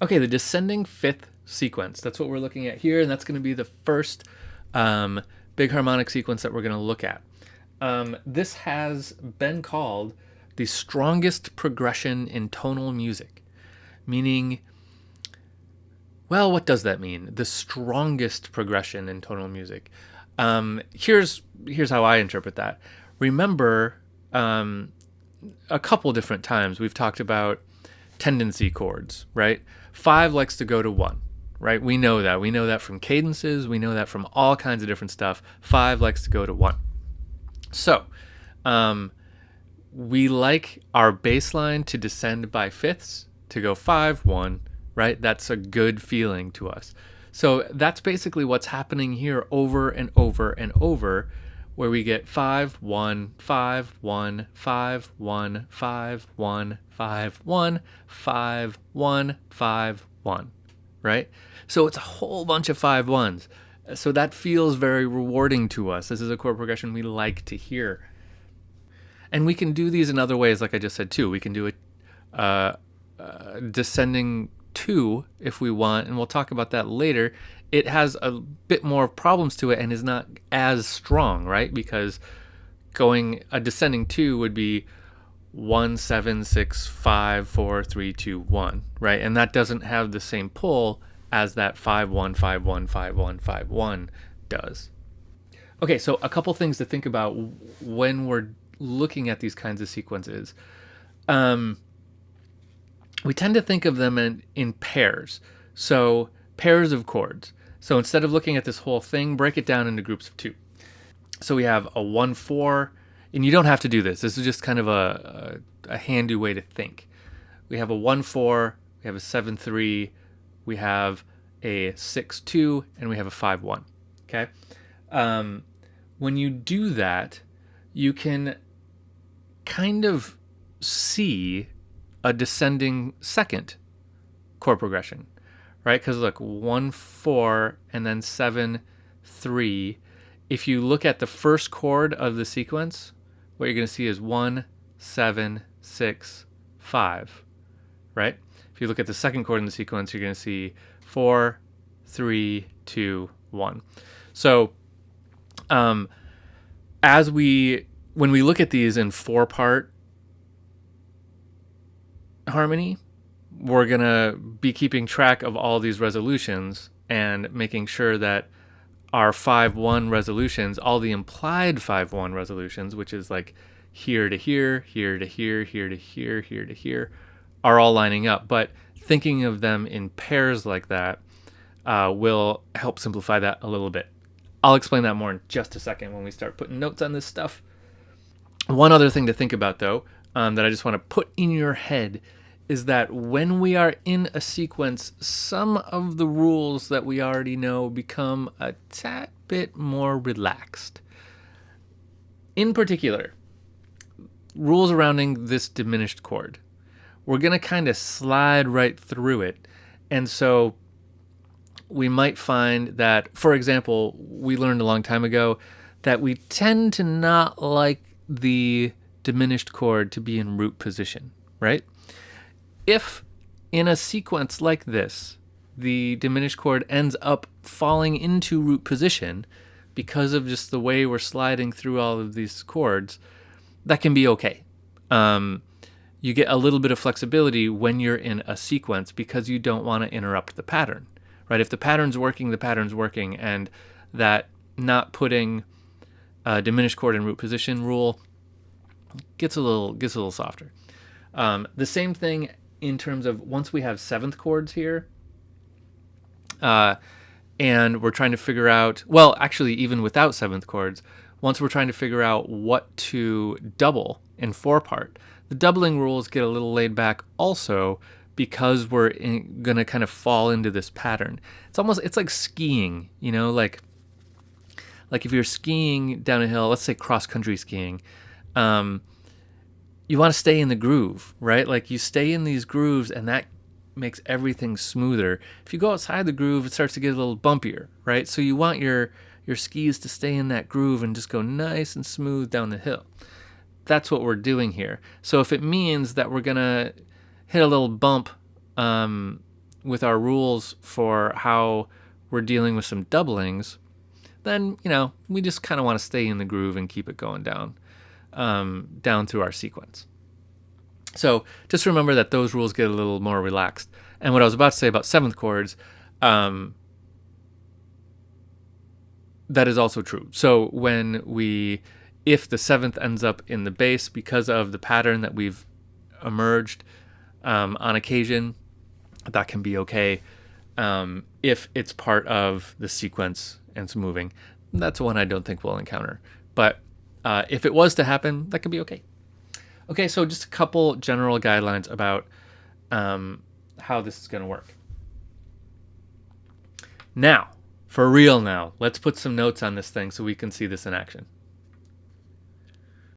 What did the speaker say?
Okay, the descending fifth sequence. That's what we're looking at here, and that's going to be the first big harmonic sequence that we're going to look at. This has been called the strongest progression in tonal music, meaning, well, what does that mean? The strongest progression in tonal music. Here's how I interpret that. Remember, a couple different times we've talked about tendency chords, right? 5 likes to go to 1, right? We know that. We know that from cadences. We know that from all kinds of different stuff. 5 likes to go to 1. So, we like our bass line to descend by fifths, to go 5, 1, right? That's a good feeling to us. So that's basically what's happening here over and over and over, where we get 5, 1, 5, 1, 5, 1, 5, 1, 5, 1, 5, 1, 5, 1, right? So it's a whole bunch of 5 1s. So that feels very rewarding to us. This is a chord progression we like to hear. And we can do these in other ways, like I just said, too. We can do a descending 2 if we want, and we'll talk about that later. It has a bit more problems to it and is not as strong, right? Because going a descending 2 would be 1, 7, 6, 5, 4, 3, 2, 1, right? And that doesn't have the same pull as that 5, 1, 5, 1, 5, 1, 5, 1 does. Okay, so a couple things to think about when we're looking at these kinds of sequences. We tend to think of them in pairs. So pairs of chords. So instead of looking at this whole thing, break it down into groups of 2. So we have a 1, 4, and you don't have to do this. This is just kind of a handy way to think. We have a 1, 4, we have a 7, 3, we have a 6, 2, and we have a 5, 1. Okay? When you do that, you can kind of see a descending second chord progression, right? Because look, 1, 4, and then 7, 3. If you look at the first chord of the sequence, what you're going to see is 1, 7, 6, 5, right? If you look at the second chord in the sequence, you're going to see 4, 3, 2, 1. So, when we look at these in 4-part harmony, we're going to be keeping track of all these resolutions and making sure that our 5-1 resolutions, all the implied 5-1 resolutions, which is like here to here, here to here, here to here, here to here, are all lining up. But thinking of them in pairs like that will help simplify that a little bit. I'll explain that more in just a second when we start putting notes on this stuff. One other thing to think about, though, that I just want to put in your head is that when we are in a sequence, some of the rules that we already know become a tad bit more relaxed. In particular, rules surrounding this diminished chord. We're going to kind of slide right through it. And so we might find that, for example, we learned a long time ago that we tend to not like the diminished chord to be in root position, right? If in a sequence like this, the diminished chord ends up falling into root position because of just the way we're sliding through all of these chords, that can be okay. You get a little bit of flexibility when you're in a sequence because you don't want to interrupt the pattern, right? If the pattern's working, the pattern's working, and that not putting a diminished chord in root position rule gets a little softer. The same thing in terms of once we have seventh chords here, and we're trying to figure out, well, actually, even without seventh chords, once we're trying to figure out what to double in 4-part, the doubling rules get a little laid back also because we're going to kind of fall into this pattern. It's like skiing, like if you're skiing down a hill, let's say cross-country skiing, you want to stay in the groove, right? Like you stay in these grooves and that makes everything smoother. If you go outside the groove, it starts to get a little bumpier, right? So you want your skis to stay in that groove and just go nice and smooth down the hill. That's what we're doing here. So if it means that we're going to hit a little bump with our rules for how we're dealing with some doublings, then, we just kind of want to stay in the groove and keep it going down through our sequence. So just remember that those rules get a little more relaxed. And what I was about to say about seventh chords, that is also true. So if the seventh ends up in the bass because of the pattern that we've emerged on occasion, that can be okay. If it's part of the sequence and it's moving, that's one I don't think we'll encounter. But if it was to happen, that could be okay. Okay, so just a couple general guidelines about how this is going to work. Now, for real now, let's put some notes on this thing so we can see this in action.